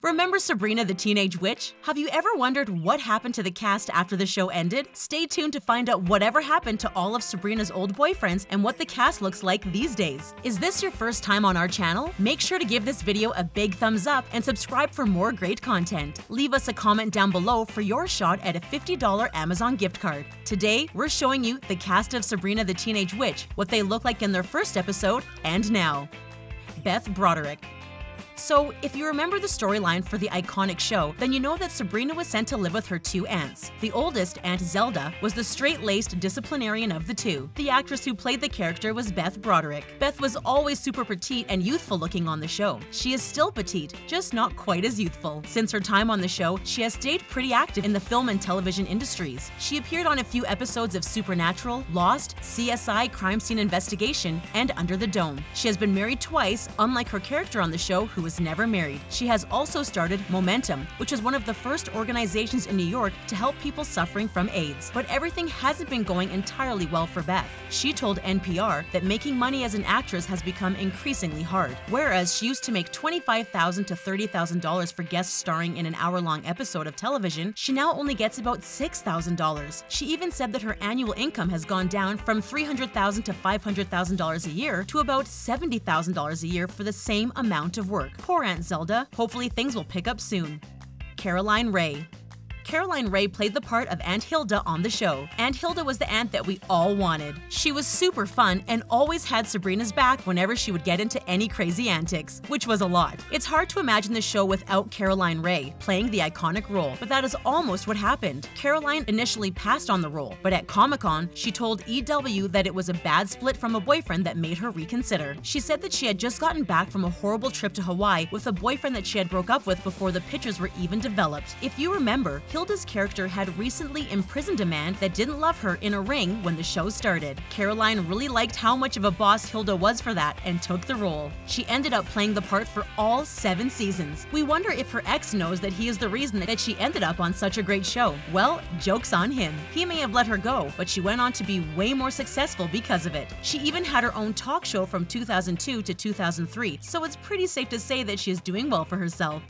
Remember Sabrina the Teenage Witch? Have you ever wondered what happened to the cast after the show ended? Stay tuned to find out whatever happened to all of Sabrina's old boyfriends and what the cast looks like these days. Is this your first time on our channel? Make sure to give this video a big thumbs up and subscribe for more great content. Leave us a comment down below for your shot at a $50 Amazon gift card. Today, we're showing you the cast of Sabrina the Teenage Witch, what they look like in their first episode, and now. Beth Broderick. So, if you remember the storyline for the iconic show, then you know that Sabrina was sent to live with her two aunts. The oldest, Aunt Zelda, was the straight-laced disciplinarian of the two. The actress who played the character was Beth Broderick. Beth was always super petite and youthful-looking on the show. She is still petite, just not quite as youthful. Since her time on the show, she has stayed pretty active in the film and television industries. She appeared on a few episodes of Supernatural, Lost, CSI Crime Scene Investigation, and Under the Dome. She has been married twice, unlike her character on the show, who was never married. She has also started Momentum, which is one of the first organizations in New York to help people suffering from AIDS. But everything hasn't been going entirely well for Beth. She told NPR that making money as an actress has become increasingly hard. Whereas she used to make $25,000 to $30,000 for guest starring in an hour-long episode of television, she now only gets about $6,000. She even said that her annual income has gone down from $300,000 to $500,000 a year to about $70,000 a year for the same amount of work. Poor Aunt Zelda. Hopefully things will pick up soon. Caroline Rhea. Caroline Rhea played the part of Aunt Hilda on the show. Aunt Hilda was the aunt that we all wanted. She was super fun and always had Sabrina's back whenever she would get into any crazy antics, which was a lot. It's hard to imagine the show without Caroline Rhea playing the iconic role, but that is almost what happened. Caroline initially passed on the role, but at Comic-Con, she told EW that it was a bad split from a boyfriend that made her reconsider. She said that she had just gotten back from a horrible trip to Hawaii with a boyfriend that she had broke up with before the pictures were even developed. If you remember, Hilda's character had recently imprisoned a man that didn't love her in a ring when the show started. Caroline really liked how much of a boss Hilda was for that and took the role. She ended up playing the part for all 7 seasons. We wonder if her ex knows that he is the reason that she ended up on such a great show. Well, joke's on him. He may have let her go, but she went on to be way more successful because of it. She even had her own talk show from 2002 to 2003, so it's pretty safe to say that she is doing well for herself.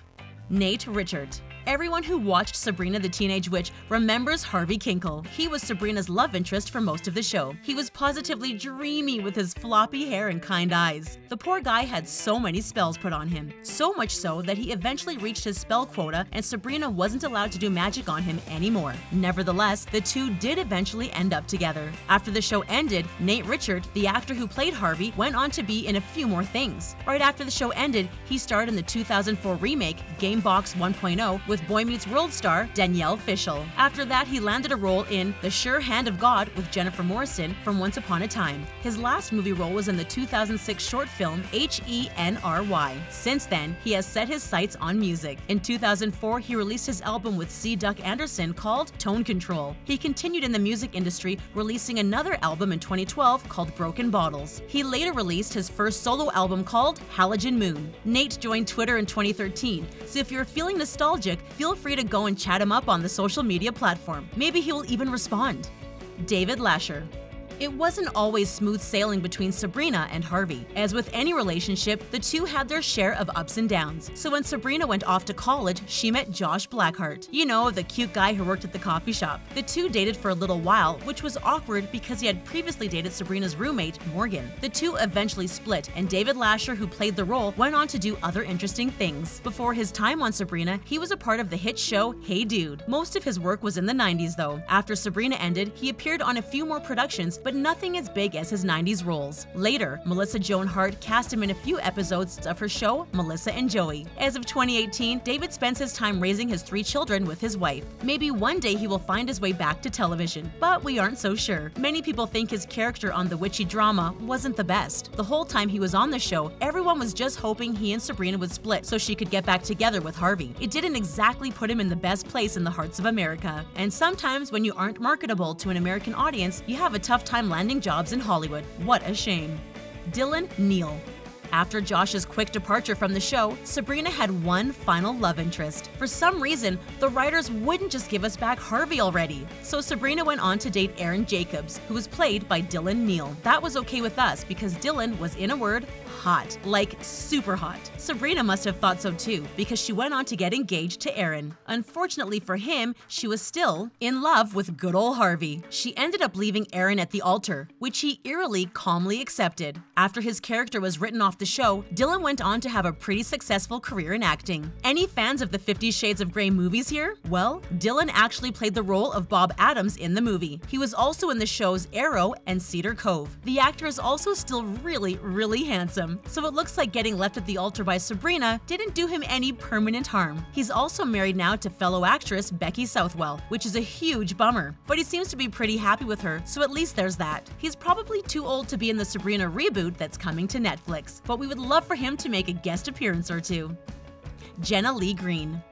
Nate Richert. Everyone who watched Sabrina the Teenage Witch remembers Harvey Kinkle. He was Sabrina's love interest for most of the show. He was positively dreamy with his floppy hair and kind eyes. The poor guy had so many spells put on him, so much so that he eventually reached his spell quota and Sabrina wasn't allowed to do magic on him anymore. Nevertheless, the two did eventually end up together. After the show ended, Nate Richert, the actor who played Harvey, went on to be in a few more things. Right after the show ended, he starred in the 2004 remake Gamebox 1.0 with Boy Meets World star Danielle Fishel. After that, he landed a role in The Sure Hand of God with Jennifer Morrison from Once Upon a Time. His last movie role was in the 2006 short film HENRY. Since then, he has set his sights on music. In 2004, he released his album with C. Duck Anderson called Tone Control. He continued in the music industry, releasing another album in 2012 called Broken Bottles. He later released his first solo album called Halogen Moon. Nate joined Twitter in 2013, so if you're feeling nostalgic, feel free to go and chat him up on the social media platform. Maybe he will even respond. David LASCHER. It wasn't always smooth sailing between Sabrina and Harvey. As with any relationship, the two had their share of ups and downs. So when Sabrina went off to college, she met Josh Blackhart. You know, the cute guy who worked at the coffee shop. The two dated for a little while, which was awkward because he had previously dated Sabrina's roommate, Morgan. The two eventually split, and David LASCHER, who played the role, went on to do other interesting things. Before his time on Sabrina, he was a part of the hit show Hey Dude. Most of his work was in the 90s though. After Sabrina ended, he appeared on a few more productions, but nothing as big as his 90s roles. Later, Melissa Joan Hart cast him in a few episodes of her show Melissa and Joey. As of 2018, David spends his time raising his 3 children with his wife. Maybe one day he will find his way back to television, but we aren't so sure. Many people think his character on the witchy drama wasn't the best. The whole time he was on the show, everyone was just hoping he and Sabrina would split so she could get back together with Harvey. It didn't exactly put him in the best place in the hearts of America. And sometimes when you aren't marketable to an American audience, you have a tough time landing jobs in Hollywood. What a shame. Dylan NEAL. After Josh's quick departure from the show, Sabrina had one final love interest. For some reason, the writers wouldn't just give us back Harvey already. So Sabrina went on to date Aaron Jacobs, who was played by Dylan Neal. That was okay with us because Dylan was, in a word, hot. Like, super hot. Sabrina must have thought so too, because she went on to get engaged to Aaron. Unfortunately for him, she was still in love with good old Harvey. She ended up leaving Aaron at the altar, which he eerily calmly accepted. After his character was written off the show, Dylan went on to have a pretty successful career in acting. Any fans of the 50 Shades of Grey movies here? Well, Dylan actually played the role of Bob Adams in the movie. He was also in the shows Arrow and Cedar Cove. The actor is also still really handsome, so it looks like getting left at the altar by Sabrina didn't do him any permanent harm. He's also married now to fellow actress Becky Southwell, which is a huge bummer, but he seems to be pretty happy with her, so at least there's that. He's probably too old to be in the Sabrina reboot that's coming to Netflix, but we would love for him to make a guest appearance or two. Jenna Lee Green.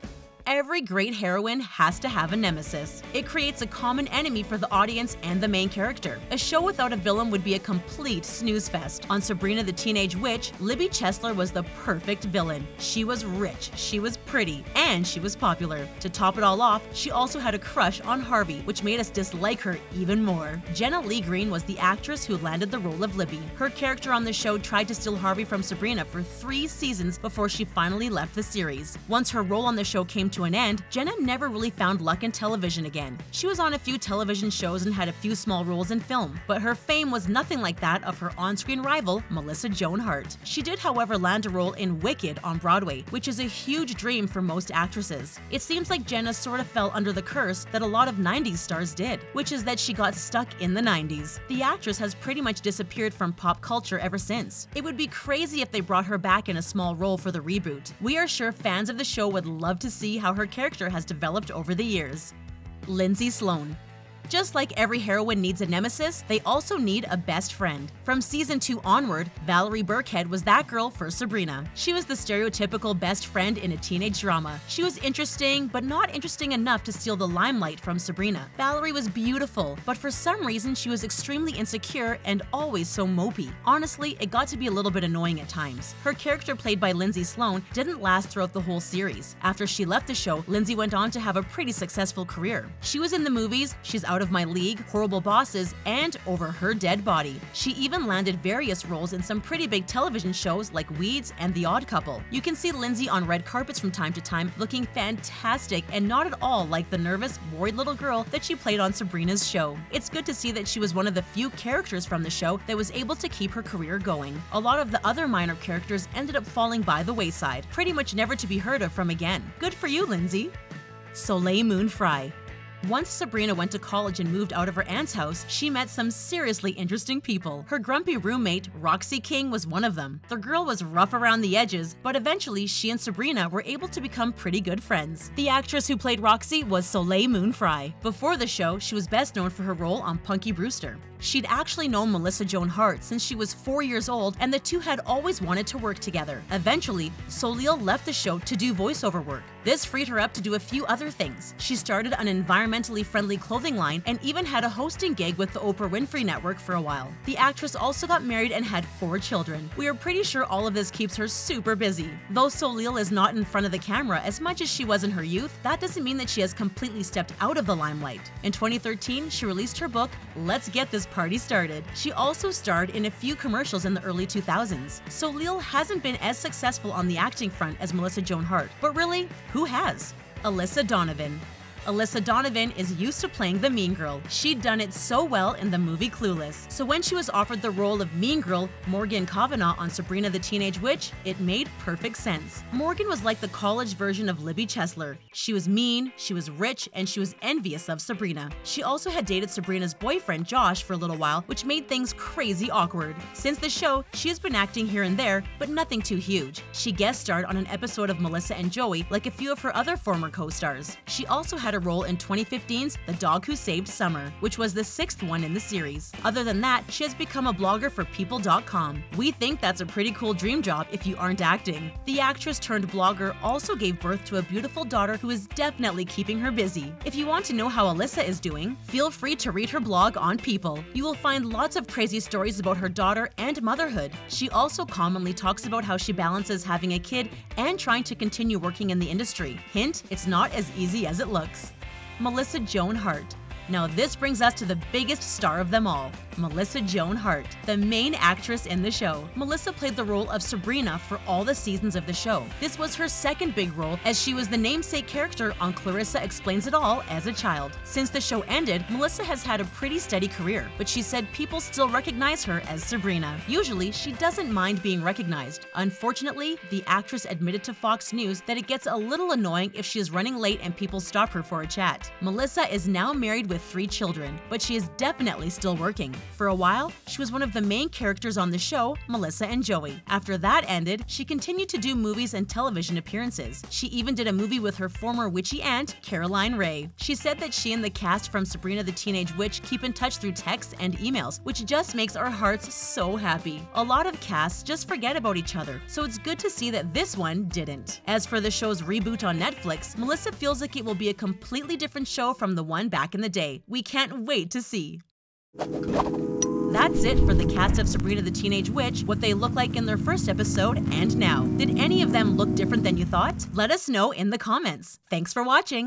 Every great heroine has to have a nemesis. It creates a common enemy for the audience and the main character. A show without a villain would be a complete snooze fest. On Sabrina the Teenage Witch, Libby Chesler was the perfect villain. She was rich, she was pretty, and she was popular. To top it all off, she also had a crush on Harvey, which made us dislike her even more. Jenna Lee Green was the actress who landed the role of Libby. Her character on the show tried to steal Harvey from Sabrina for 3 seasons before she finally left the series. Once her role on the show came to an end, Jenna never really found luck in television again. She was on a few television shows and had a few small roles in film, but her fame was nothing like that of her on-screen rival, Melissa Joan Hart. She did, however, land a role in Wicked on Broadway, which is a huge dream for most actresses. It seems like Jenna sort of fell under the curse that a lot of 90s stars did, which is that she got stuck in the 90s. The actress has pretty much disappeared from pop culture ever since. It would be crazy if they brought her back in a small role for the reboot. We are sure fans of the show would love to see how her character has developed over the years. Lindsay Sloane. Just like every heroine needs a nemesis, they also need a best friend. From season 2 onward, Valerie Burkhead was that girl for Sabrina. She was the stereotypical best friend in a teenage drama. She was interesting, but not interesting enough to steal the limelight from Sabrina. Valerie was beautiful, but for some reason she was extremely insecure and always so mopey. Honestly, it got to be a little bit annoying at times. Her character, played by Lindsay Sloane, didn't last throughout the whole series. After she left the show, Lindsay went on to have a pretty successful career. She was in the movies She's Out of My League, Horrible Bosses, and Over Her Dead Body. She even landed various roles in some pretty big television shows like Weeds and The Odd Couple. You can see Lindsay on red carpets from time to time looking fantastic and not at all like the nervous, worried little girl that she played on Sabrina's show. It's good to see that she was one of the few characters from the show that was able to keep her career going. A lot of the other minor characters ended up falling by the wayside, pretty much never to be heard of from again. Good for you, Lindsay. Soleil Moon Frye. Once Sabrina went to college and moved out of her aunt's house, she met some seriously interesting people. Her grumpy roommate, Roxy King, was one of them. The girl was rough around the edges, but eventually she and Sabrina were able to become pretty good friends. The actress who played Roxy was Soleil Moon Frye. Before the show, she was best known for her role on Punky Brewster. She'd actually known Melissa Joan Hart since she was 4 years old, and the two had always wanted to work together. Eventually, SOLEIL left the show to do voiceover work. This freed her up to do a few other things. She started an environmentally friendly clothing line and even had a hosting gig with the Oprah Winfrey Network for a while. The actress also got married and had 4 children. We are pretty sure all of this keeps her super busy. Though SOLEIL is not in front of the camera as much as she was in her youth, that doesn't mean that she has completely stepped out of the limelight. In 2013, she released her book, Let's Get This Party Started. She also starred in a few commercials in the early 2000s. SOLEIL hasn't been as successful on the acting front as Melissa Joan Hart, but really, who has? ELISA Donovan. ELISA Donovan is used to playing the mean girl. She'd done it so well in the movie Clueless. So when she was offered the role of mean girl Morgan Kavanagh on Sabrina the Teenage Witch, it made perfect sense. Morgan was like the college version of Libby Chesler. She was mean, she was rich, and she was envious of Sabrina. She also had dated Sabrina's boyfriend Josh for a little while, which made things crazy awkward. Since the show, she has been acting here and there, but nothing too huge. She guest starred on an episode of Melissa and Joey like a few of her other former co-stars. She also had had a role in 2015's The Dog Who Saved Summer, which was the 6th one in the series. Other than that, she has become a blogger for People.com. We think that's a pretty cool dream job if you aren't acting. The actress turned blogger also gave birth to a beautiful daughter who is definitely keeping her busy. If you want to know how ELISA is doing, feel free to read her blog on People. You will find lots of crazy stories about her daughter and motherhood. She also commonly talks about how she balances having a kid and trying to continue working in the industry. Hint, it's not as easy as it looks. Melissa Joan Hart. Now this brings us to the biggest star of them all, Melissa Joan Hart, the main actress in the show. Melissa played the role of Sabrina for all the seasons of the show. This was her second big role, as she was the namesake character on Clarissa Explains It All as a child. Since the show ended, Melissa has had a pretty steady career, but she said people still recognize her as Sabrina. Usually, she doesn't mind being recognized. Unfortunately, the actress admitted to Fox News that it gets a little annoying if she is running late and people stop her for a chat. Melissa is now married with 3 children, but she is definitely still working. For a while, she was one of the main characters on the show, Melissa and Joey. After that ended, she continued to do movies and television appearances. She even did a movie with her former witchy aunt, Caroline Rhea. She said that she and the cast from Sabrina the Teenage Witch keep in touch through texts and emails, which just makes our hearts so happy. A lot of casts just forget about each other, so it's good to see that this one didn't. As for the show's reboot on Netflix, Melissa feels like it will be a completely different show from the one back in the day. We can't wait to see. That's it for the cast of Sabrina the Teenage Witch, what they look like in their first episode and now. Did any of them look different than you thought? Let us know in the comments. Thanks for watching!